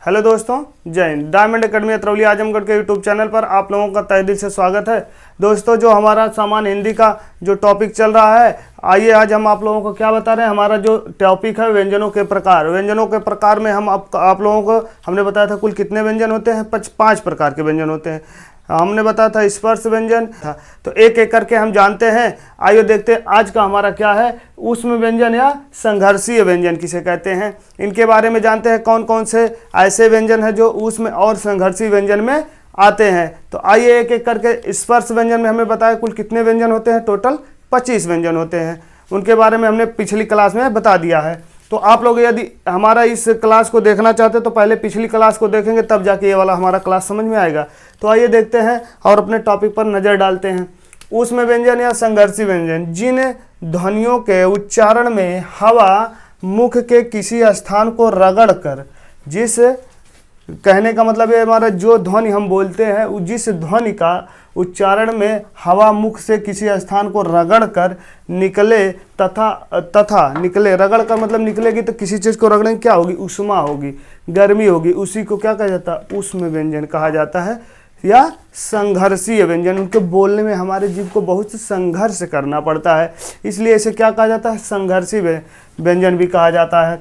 Hello दोस्तों, जय Hind. Diamond academy Atrauli Azamgarh के यूट्यूब चैनल पर आप लोगों का तहे दिल से स्वागत है। दोस्तों, जो हमारा सामान्य हिंदी का जो टॉपिक चल रहा है, आइए आज हम आप लोगों को क्या बता रहे हैं। हमारा जो टॉपिक है व्यंजनों के प्रकार। व्यंजनों के प्रकार में हम आप लोगों को हमने बताया था कुल कितने व्यंजन होते हैं। 5 प्रकार के व्यंजन होते हैं। हमने बताया था स्पर्श व्यंजन था, तो एक एक करके हम जानते हैं। आइए देखते हैं आज का हमारा क्या है। ऊष्म व्यंजन या संघर्षीय व्यंजन किसे कहते हैं, इनके बारे में जानते हैं। कौन कौन से ऐसे व्यंजन हैं जो ऊष्म और संघर्षीय व्यंजन में आते हैं। तो आइए एक एक करके। स्पर्श व्यंजन में हमें बताया कुल कितने व्यंजन होते हैं। टोटल 25 व्यंजन होते हैं। उनके बारे में हमने पिछली क्लास में बता दिया है। तो आप लोग यदि हमारा इस क्लास को देखना चाहते हैं तो पहले पिछली क्लास को देखेंगे, तब जाके ये वाला हमारा क्लास समझ में आएगा। तो आइए देखते हैं और अपने टॉपिक पर नज़र डालते हैं। ऊष्म व्यंजन या संघर्षी व्यंजन, जिन ध्वनियों के उच्चारण में हवा मुख के किसी स्थान को रगड़कर, जिस कहने का मतलब है हमारा जो ध्वनि हम बोलते हैं, जिस ध्वनि का उच्चारण में हवा मुख से किसी स्थान को रगड़कर निकले तथा निकले। रगड़ कर मतलब निकलेगी, तो किसी चीज़ को रगड़ेंगे क्या होगी, ऊष्मा होगी, गर्मी होगी। उसी को क्या कहा जाता है, ऊष्म व्यंजन कहा जाता है या संघर्षीय व्यंजन। उनके बोलने में हमारे जीव को बहुत संघर्ष करना पड़ता है, इसलिए इसे क्या कहा जाता है, संघर्षी व्यंजन भी कहा जाता है।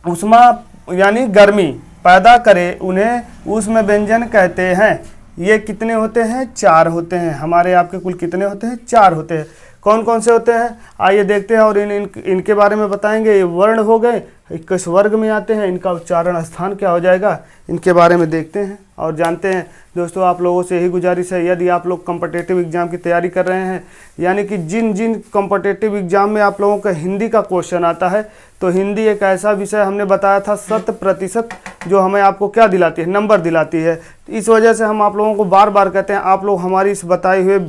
ऊष्मा यानी गर्मी पैदा करे, उन्हें ऊष्म व्यंजन कहते हैं। ये कितने होते हैं, 4 होते हैं। हमारे आपके कुल कितने होते हैं, 4 होते हैं। कौन कौन से होते हैं, आइए देखते हैं और इनके बारे में बताएंगे। ये वर्ण हो गए, किस वर्ग में आते हैं, इनका उच्चारण स्थान क्या हो जाएगा, इनके बारे में देखते हैं और जानते हैं। दोस्तों, आप लोगों से यही गुजारिश है, यदि आप लोग कॉम्पिटिटिव एग्जाम की तैयारी कर रहे हैं, यानी कि जिन कॉम्पिटिटिव एग्जाम में आप लोगों का हिंदी का क्वेश्चन आता है, तो हिंदी एक ऐसा विषय हमने बताया था 100% जो हमें आपको क्या दिलाती है, नंबर दिलाती है। इस वजह से हम आप लोगों को बार बार कहते हैं, आप लोग हमारी इस बताई हुए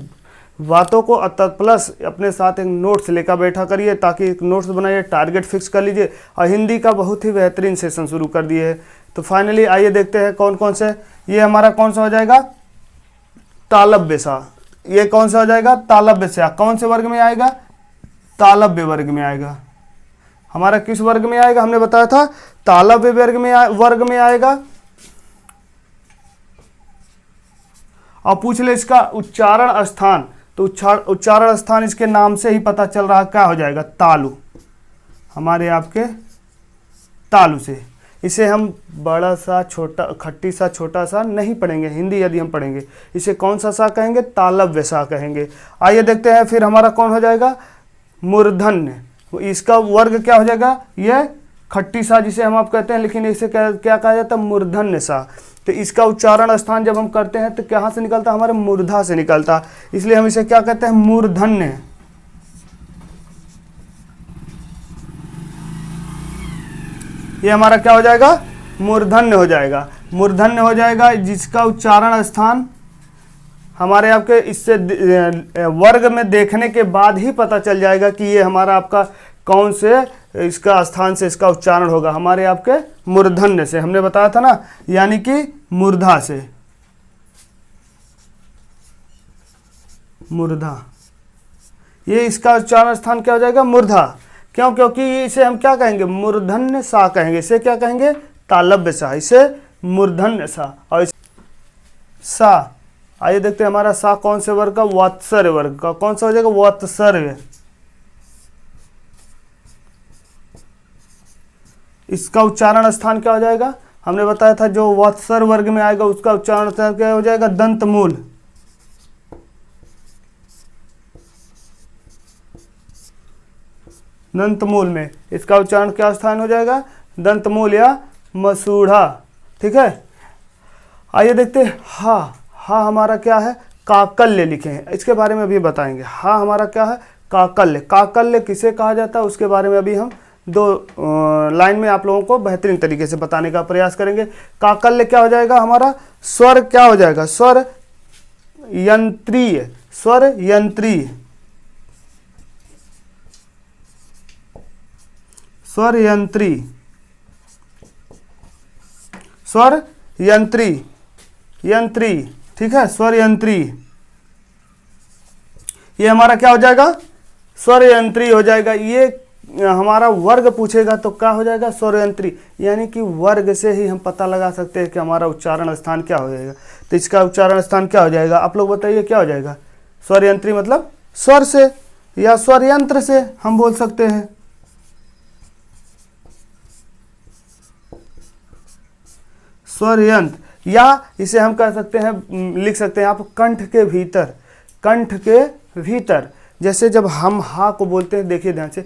बातों को प्लस अपने साथ एक नोट्स लेकर बैठा करिए, ताकि एक नोट्स बनाइए, टारगेट फिक्स कर लीजिए और हिंदी का बहुत ही बेहतरीन सेशन शुरू कर दिए है। तो फाइनली आइए देखते हैं कौन कौन से। ये हमारा कौन सा हो जाएगा, तालव्य सा। ये कौन सा हो जाएगा, तालव्य सा। कौन से वर्ग में आएगा, तालव्य वर्ग में आएगा। हमारा किस वर्ग में आएगा, हमने बताया था तालव्य वर्ग में आएगा। और पूछ ले इसका उच्चारण स्थान, तो उच्चारण स्थान इसके नाम से ही पता चल रहा क्या हो जाएगा, तालु। हमारे आपके तालु से। इसे हम बड़ा सा छोटा खट्टी सा छोटा सा नहीं पढ़ेंगे हिंदी, यदि हम पढ़ेंगे इसे कौन सा सा कहेंगे, तालव्य सा कहेंगे। आइए देखते हैं फिर हमारा कौन हो जाएगा, मूर्धन्य। इसका वर्ग क्या हो जाएगा, ये खट्टी सा जिसे हम आप कहते हैं, लेकिन इसे क्या कहा जाता है, मूर्धन्य सा। तो इसका उच्चारण स्थान जब हम करते हैं तो कहाँ से निकलता है, हमारे मूर्धा से निकलता, इसलिए हम इसे क्या कहते हैं, मूर्धन्य। ये हमारा क्या हो जाएगा, मूर्धन्य हो जाएगा। मूर्धन्य हो जाएगा जिसका उच्चारण स्थान हमारे आपके इससे वर्ग में देखने के बाद ही पता चल जाएगा कि ये हमारा आपका कौन से इसका स्थान से इसका उच्चारण होगा, हमारे आपके मूर्धन्य से। हमने बताया था ना, यानी कि मूर्धा से, मूर्धा। ये इसका उच्चारण स्थान क्या हो जाएगा, मूर्धा। क्यों, क्योंकि इसे हम क्या कहेंगे, मूर्धन्य सा कहेंगे। इसे क्या कहेंगे, तालव्य सा, इसे मूर्धन्य सा। और सा, आइए देखते हैं हमारा सा कौन से वर्ग का, वात्सर्य वर्ग का। कौन सा हो जाएगा, वात्सर्य। इसका उच्चारण स्थान क्या हो जाएगा, हमने बताया था जो वात्सर्य वर्ग में आएगा उसका उच्चारण स्थान क्या हो जाएगा, दंतमूल। दंतमूल में इसका उच्चारण क्या स्थान हो जाएगा, दंतमूल या मसूढ़ा। ठीक है। आइए देखते हैं हा। हा हमारा क्या है, काकल्य लिखे हैं, इसके बारे में अभी बताएंगे। हा हमारा क्या है, काकल्य। काकल्य किसे कहा जाता है उसके बारे में अभी हम 2 लाइन में आप लोगों को बेहतरीन तरीके से बताने का प्रयास करेंगे। काकल्य क्या हो जाएगा, हमारा स्वर क्या हो जाएगा, स्वर यंत्रीय। स्वर यंत्रीय, स्वर यंत्री, स्वर यंत्री, यंत्री। ठीक है, स्वर यंत्री। ये हमारा क्या हो जाएगा, स्वर यंत्री हो जाएगा। ये हमारा वर्ग पूछेगा तो क्या हो जाएगा, स्वरयंत्री, यानी कि वर्ग से ही हम पता लगा सकते हैं कि हमारा उच्चारण स्थान क्या हो जाएगा। तो इसका उच्चारण स्थान क्या हो जाएगा, आप लोग बताइए क्या हो जाएगा। स्वरयंत्री मतलब स्वर से या स्वर यंत्र से हम बोल सकते हैं। स्वर यंत्र, या इसे हम कह सकते हैं, लिख सकते हैं आप कंठ के भीतर, कंठ के भीतर। जैसे जब हम हा को बोलते हैं, देखिए ध्यान से,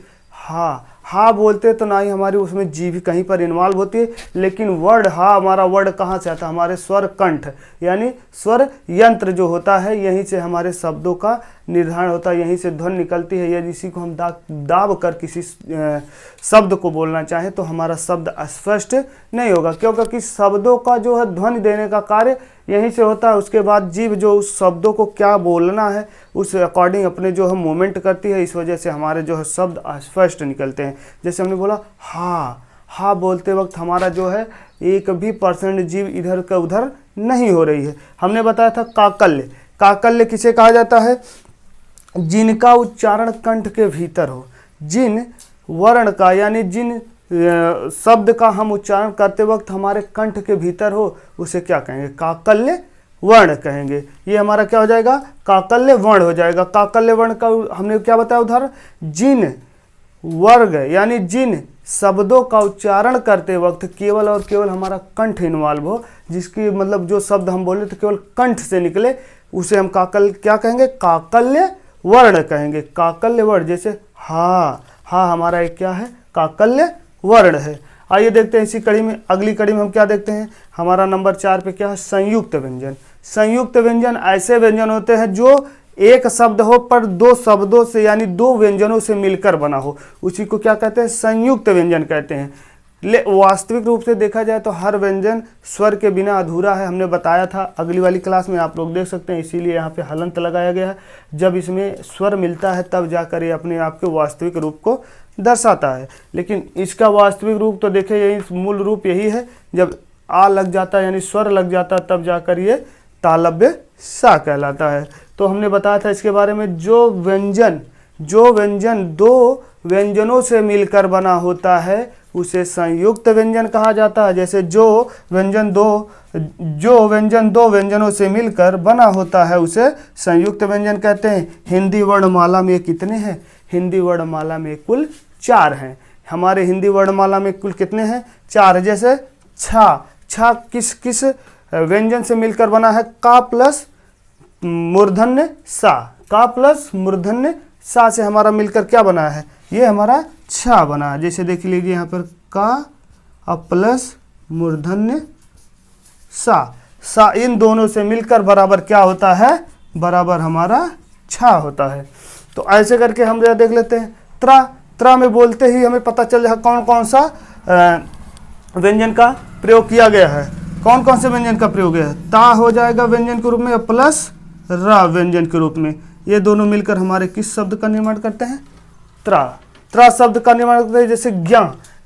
हा बोलते हैं तो ना ही हमारी उसमें जीभ कहीं पर इन्वॉल्व होती है, लेकिन वर्ड हा, हमारा वर्ड कहाँ से आता है, हमारे स्वर कंठ यानी स्वर यंत्र जो होता है, यहीं से हमारे शब्दों का निर्धारण होता है, यहीं से ध्वनि निकलती है। यदि इसी को हम दाब कर किसी शब्द को बोलना चाहें तो हमारा शब्द स्पष्ट नहीं होगा, क्योंकि शब्दों का जो है ध्वनि देने का कार्य यहीं से होता है। उसके बाद जीभ जो उस शब्दों को क्या बोलना है उस अकॉर्डिंग अपने जो है मूवमेंट करती है, इस वजह से हमारे जो है शब्द स्पष्ट निकलते हैं। जैसे हमने बोला हा बोलते वक्त हमारा जो है 1% जीभ इधर का उधर नहीं हो रही है। हमने बताया था काकल्य, काकल्य किसे कहा जाता है, जिनका उच्चारण कंठ के भीतर हो, जिन वर्ण का यानी जिन शब्द का हम उच्चारण करते वक्त हमारे कंठ के भीतर हो, उसे क्या कहेंगे, काकल्य वर्ण कहेंगे। ये हमारा क्या हो जाएगा, काकल्य वर्ण हो जाएगा। काकल्य वर्ण का हमने क्या बताया उदाहरण, जिन वर्ग यानी जिन शब्दों का उच्चारण करते वक्त केवल और केवल हमारा कंठ इन्वॉल्व हो, जिसकी मतलब जो शब्द हम बोले तो केवल कंठ से निकले, उसे हम क्या कहेंगे, काकल्य वर्ण कहेंगे। काकल्य वर्ण, जैसे हा हमारा एक क्या है, काकल्य वर्ण है। आइए देखते हैं इसी कड़ी में, अगली कड़ी में हम क्या देखते हैं, हमारा नंबर 4 पे क्या है, संयुक्त व्यंजन। संयुक्त व्यंजन ऐसे व्यंजन होते हैं जो एक शब्द हो पर दो शब्दों से यानी दो व्यंजनों से मिलकर बना हो, उसी को क्या कहते हैं, संयुक्त व्यंजन कहते हैं। वास्तविक रूप से देखा जाए तो हर व्यंजन स्वर के बिना अधूरा है, हमने बताया था अगली वाली क्लास में, आप लोग देख सकते हैं, इसीलिए यहाँ पे हलंत लगाया गया है। जब इसमें स्वर मिलता है तब जाकर ये अपने आप के वास्तविक रूप को दर्शाता है। लेकिन इसका वास्तविक रूप तो देखे, यही मूल रूप यही है, जब आ लग जाता है यानी स्वर लग जाता है तब जाकर ये तालव्य सा कहलाता है। तो हमने बताया था इसके बारे में, जो व्यंजन दो व्यंजनों से मिलकर बना होता है उसे संयुक्त व्यंजन कहा जाता है। जैसे जो व्यंजन दो व्यंजनों से मिलकर बना होता है उसे संयुक्त व्यंजन कहते हैं। हिंदी वर्णमाला में कितने हैं, हिंदी वर्णमाला में कुल 4 हैं। हमारे हिंदी वर्णमाला में कुल कितने हैं, 4। जैसे छा किस व्यंजन से मिलकर बना है, का प्लस मूर्धन्य सा, का प्लस मूर्धन्य सा से हमारा मिलकर क्या बना है, ये हमारा छा बना है। जैसे देख लीजिए यहाँ पर का प्लस मूर्धन्य सा इन दोनों से मिलकर बराबर क्या होता है, बराबर हमारा छा होता है। तो ऐसे करके हम देख लेते हैं। त्रा में बोलते ही हमें पता चल जाए कौन कौन सा व्यंजन का प्रयोग किया गया है, कौन कौन से व्यंजन का प्रयोग है। ता हो जाएगा व्यंजन के रूप में प्लस रा व्यंजन के रूप में, ये दोनों मिलकर हमारे किस शब्द का निर्माण करते हैं, त्रा शब्द का निर्माण करते हैं। जैसे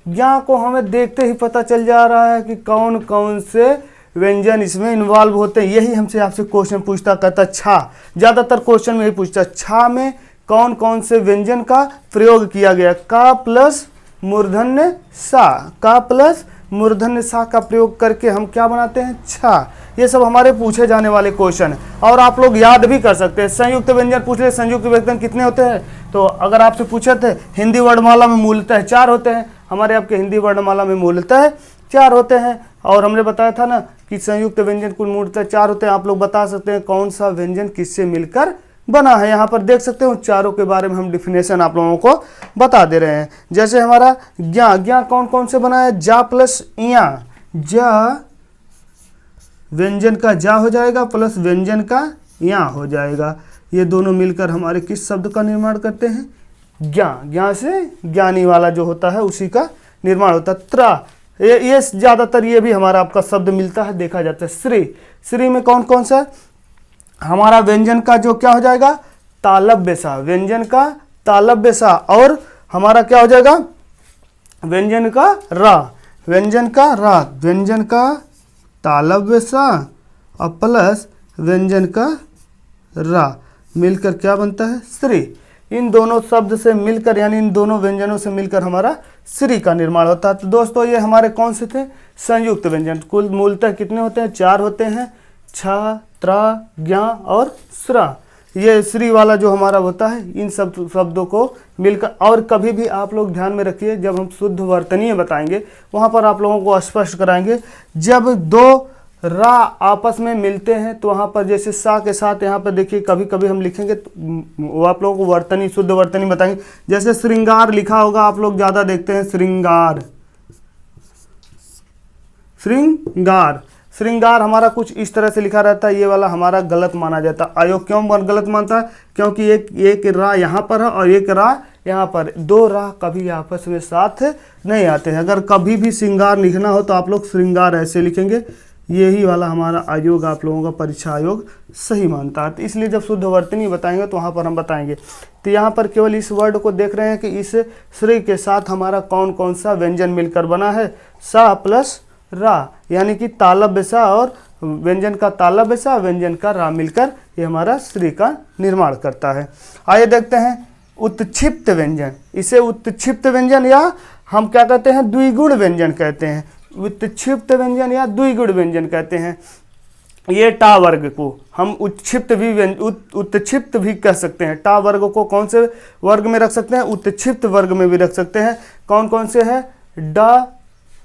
ज्ञा को हमें देखते ही पता चल जा रहा है कि कौन कौन से व्यंजन इसमें इन्वॉल्व होते हैं। यही हमसे आपसे क्वेश्चन पूछता कहता छा, ज़्यादातर क्वेश्चन में यही पूछता, छा में कौन कौन से व्यंजन का प्रयोग किया गया, का प्लस मूर्धन्य सा, का प्लस मूर्धन्य सा का प्रयोग करके हम क्या बनाते हैं, छा। ये सब हमारे पूछे जाने वाले क्वेश्चन है और आप लोग याद भी कर सकते हैं। संयुक्त व्यंजन पूछ रहे, संयुक्त व्यंजन कितने होते हैं, तो अगर आपसे पूछे थे हिंदी वर्णमाला में मूलतः 4 होते हैं, हमारे आपके हिंदी वर्णमाला में मूलतः 4 होते हैं। और हमने बताया था ना कि संयुक्त व्यंजन कुल मूलतः 4 होते हैं। आप लोग बता सकते हैं कौन सा व्यंजन किससे मिलकर बना है, यहाँ पर देख सकते हो चारों के बारे में हम डिफिनेशन आप लोगों को बता दे रहे हैं। जैसे हमारा ज्ञा कौन कौन से बना है, जा प्लस इया, जा व्यंजन का जा हो जाएगा प्लस व्यंजन का या हो जाएगा, ये दोनों मिलकर हमारे किस शब्द का निर्माण करते हैं, ज्ञा से ज्ञानी वाला जो होता है उसी का निर्माण होता है। त्रा ये ज़्यादातर ये भी हमारा आपका शब्द मिलता है, देखा जाता है। श्री में कौन कौन सा, हमारा व्यंजन का जो क्या हो जाएगा, तालव्य सा, व्यंजन का तालव्य सा, और हमारा क्या हो जाएगा, व्यंजन का रा, व्यंजन का तालव्य सा और प्लस व्यंजन का रा मिलकर क्या बनता है, श्री। इन दोनों शब्द से मिलकर यानी इन दोनों व्यंजनों से मिलकर हमारा श्री का निर्माण होता है। तो दोस्तों ये हमारे कौन से थे? संयुक्त व्यंजन। कुल मूलतः कितने होते हैं? 4 होते हैं, छ, त्र, ज्ञ और स्र। ये श्री वाला जो हमारा होता है इन सब शब्दों को मिलकर। और कभी भी आप लोग ध्यान में रखिए, जब हम शुद्ध वर्तनीय बताएंगे वहाँ पर आप लोगों को स्पष्ट कराएंगे, जब 2 रा आपस में मिलते हैं तो वहाँ पर जैसे सा के साथ यहाँ पर देखिए कभी कभी हम लिखेंगे तो वो आप लोगों को वर्तनी शुद्ध वर्तनी बताएंगे। जैसे श्रृंगार लिखा होगा, आप लोग ज़्यादा देखते हैं श्रृंगार, श्रृंगार, श्रृंगार हमारा कुछ इस तरह से लिखा रहता है। ये वाला हमारा गलत माना जाता है। आयोग क्यों गलत मानता है? क्योंकि एक रा यहाँ पर है और एक रा यहाँ पर। 2 रा कभी आपस में साथ नहीं आते हैं। अगर कभी भी श्रृंगार लिखना हो तो आप लोग श्रृंगार ऐसे लिखेंगे। यही वाला हमारा आयोग आप लोगों का परीक्षा आयोग सही मानता है। तो इसलिए जब शुद्ध वर्तनी बताएंगे तो वहाँ पर हम बताएंगे। तो यहाँ पर केवल इस वर्ड को देख रहे हैं कि इस श्री के साथ हमारा कौन कौन सा व्यंजन मिलकर बना है? सा प्लस रा, यानी कि तालव्य सा और व्यंजन का तालव्य सा, व्यंजन का रा मिलकर ये हमारा श्री का निर्माण करता है। आइए देखते हैं उत्क्षिप्त व्यंजन। इसे उत्क्षिप्त व्यंजन या हम क्या कहते हैं? द्विगुण व्यंजन कहते हैं। उत्क्षिप्त व्यंजन या द्विगुण व्यंजन कहते हैं। ये टा वर्ग को हम उत्क्षिप्त भी कह सकते हैं। टा वर्ग को कौन से वर्ग में रख सकते हैं? उत्क्षिप्त वर्ग में भी रख सकते हैं। कौन कौन से है? डा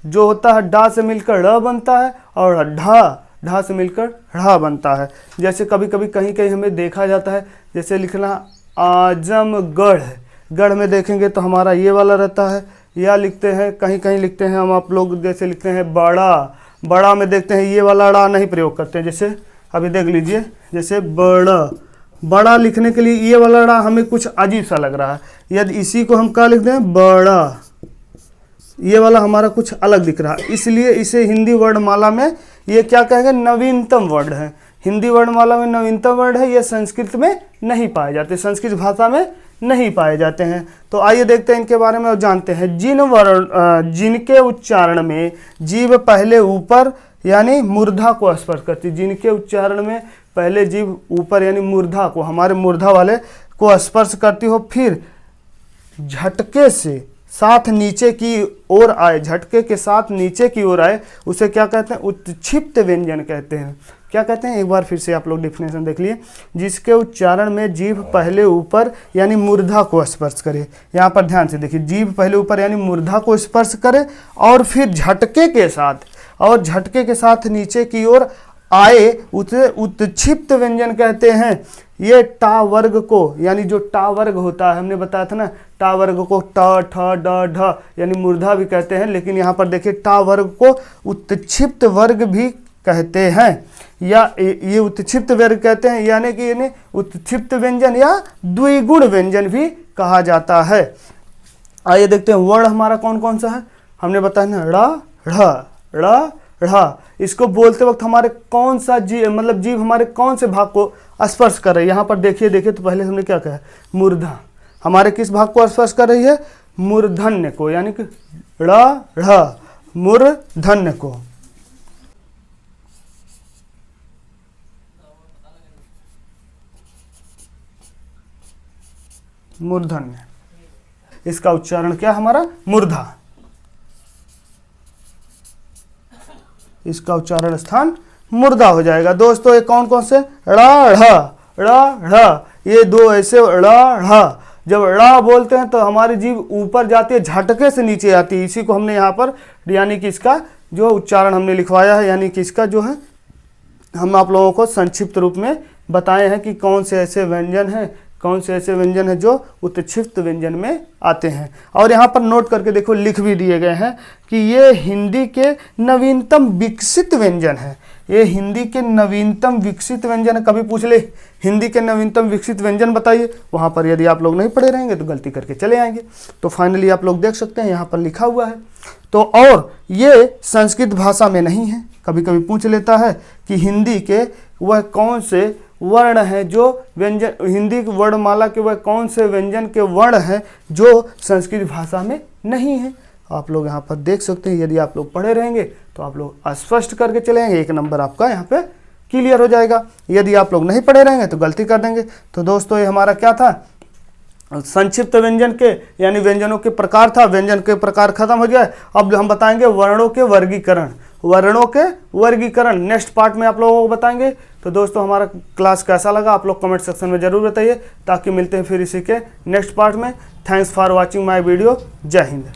जो होता है डा से मिलकर ड़ बनता है और ढा से मिलकर ढ़ा बनता है। जैसे कभी कभी कहीं कहीं हमें देखा जाता है, जैसे लिखना आजमगढ़, गढ़ में देखेंगे तो हमारा ये वाला रहता है। या लिखते हैं कहीं कहीं लिखते हैं हम आप लोग जैसे लिखते हैं बड़ा, बड़ा में देखते हैं ये वाला ड़ा नहीं प्रयोग करते हैं। जैसे अभी देख लीजिए, जैसे बड़ा लिखने के लिए ये वाला ड़ा हमें कुछ अजीब सा लग रहा है। यदि इसी को हम क्या लिखते हैं? बड़ा, ये वाला हमारा कुछ अलग दिख रहा है, इसलिए इसे हिंदी वर्णमाला में ये क्या कहेंगे? नवीनतम वर्ड है। हिंदी वर्णमाला में नवीनतम वर्ड है। ये संस्कृत में नहीं पाए जाते, संस्कृत भाषा में नहीं पाए जाते हैं। तो आइए देखते हैं इनके बारे में और जानते हैं। जिनके उच्चारण में जीभ पहले ऊपर यानी मूर्धा को स्पर्श करती, जिनके उच्चारण में पहले जीभ ऊपर यानी मूर्धा को, हमारे मूर्धा वाले को स्पर्श करती हो, फिर झटके से साथ नीचे की ओर आए, झटके के साथ नीचे की ओर आए, उसे क्या कहते हैं? उत्क्षिप्त व्यंजन कहते हैं। क्या कहते हैं? एक बार फिर से आप लोग डेफिनेशन देख लिए। जिसके उच्चारण में जीभ पहले ऊपर यानी मूर्धा को स्पर्श करे। यहाँ पर ध्यान से देखिए, जीभ पहले ऊपर यानी मूर्धा को स्पर्श करे और फिर झटके के साथ नीचे की ओर आए, उसे उत्क्षिप्त व्यंजन कहते हैं। ये टा वर्ग को यानी जो टा वर्ग होता है, हमने बताया था ना, टा वर्ग को ट, ठ, ड, ढ यानी मूर्धा भी कहते हैं। लेकिन यहाँ पर देखिए टा वर्ग को उत्क्षिप्त वर्ग भी कहते हैं, या ये उत्क्षिप्त वर्ग कहते हैं, यानी कि इन्हें उत्क्षिप्त व्यंजन या द्विगुण व्यंजन भी कहा जाता है। आइए देखते हैं वर्ण हमारा कौन कौन सा है। हमने बताया ना ड़, ढ़, इसको बोलते वक्त हमारे कौन सा जीभ हमारे कौन से भाग को स्पर्श कर रही है? यहाँ पर देखिए तो पहले हमने क्या कहा? मूर्धा हमारे किस भाग को स्पर्श कर रही है? मूर्धन्य को, यानी कि ढ़ मूर्धन्य को। मूर्धन्य, इसका उच्चारण क्या हमारा? मूर्धा। इसका उच्चारण स्थान मुर्दा हो जाएगा। दोस्तों ये कौन कौन से? ढ़, ये 2 ऐसे ढ़। जब ढ़ बोलते हैं तो हमारी जीभ ऊपर जाती है, झटके से नीचे आती है। इसी को हमने यहाँ पर यानी कि इसका जो उच्चारण हमने लिखवाया है, यानी कि इसका जो है हम आप लोगों को संक्षिप्त रूप में बताए हैं कि कौन से ऐसे व्यंजन हैं जो उत्क्षिप्त व्यंजन में आते हैं। और यहाँ पर नोट करके देखो, लिख भी दिए गए हैं कि ये हिंदी के नवीनतम विकसित व्यंजन है। ये हिंदी के नवीनतम विकसित व्यंजन है। कभी पूछ ले हिंदी के नवीनतम विकसित व्यंजन बताइए, वहाँ पर यदि आप लोग नहीं पढ़े रहेंगे तो गलती करके चले आएंगे। तो फाइनली आप लोग देख सकते हैं यहाँ पर लिखा हुआ है। तो और ये संस्कृत भाषा में नहीं है। कभी कभी पूछ लेता है कि हिंदी के वह कौन से वर्ण है जो व्यंजन, हिंदी वर्णमाला के वह कौन से व्यंजन के वर्ण हैं जो संस्कृत भाषा में नहीं है। आप लोग यहाँ पर देख सकते हैं। यदि आप लोग पढ़े रहेंगे तो आप लोग स्पष्ट करके चले आएंगे, 1 नंबर आपका यहाँ पे क्लियर हो जाएगा। यदि आप लोग नहीं पढ़े रहेंगे तो गलती कर देंगे। तो दोस्तों ये हमारा क्या था? संक्षिप्त व्यंजन के यानी व्यंजनों के प्रकार था, व्यंजन के प्रकार खत्म हो गया। अब हम बताएंगे वर्णों के वर्गीकरण, वर्णों के वर्गीकरण नेक्स्ट पार्ट में आप लोगों को बताएंगे। तो दोस्तों हमारा क्लास कैसा लगा आप लोग कमेंट सेक्शन में जरूर बताइए, ताकि मिलते हैं फिर इसी के नेक्स्ट पार्ट में। Thanks for watching my video. जय हिंद।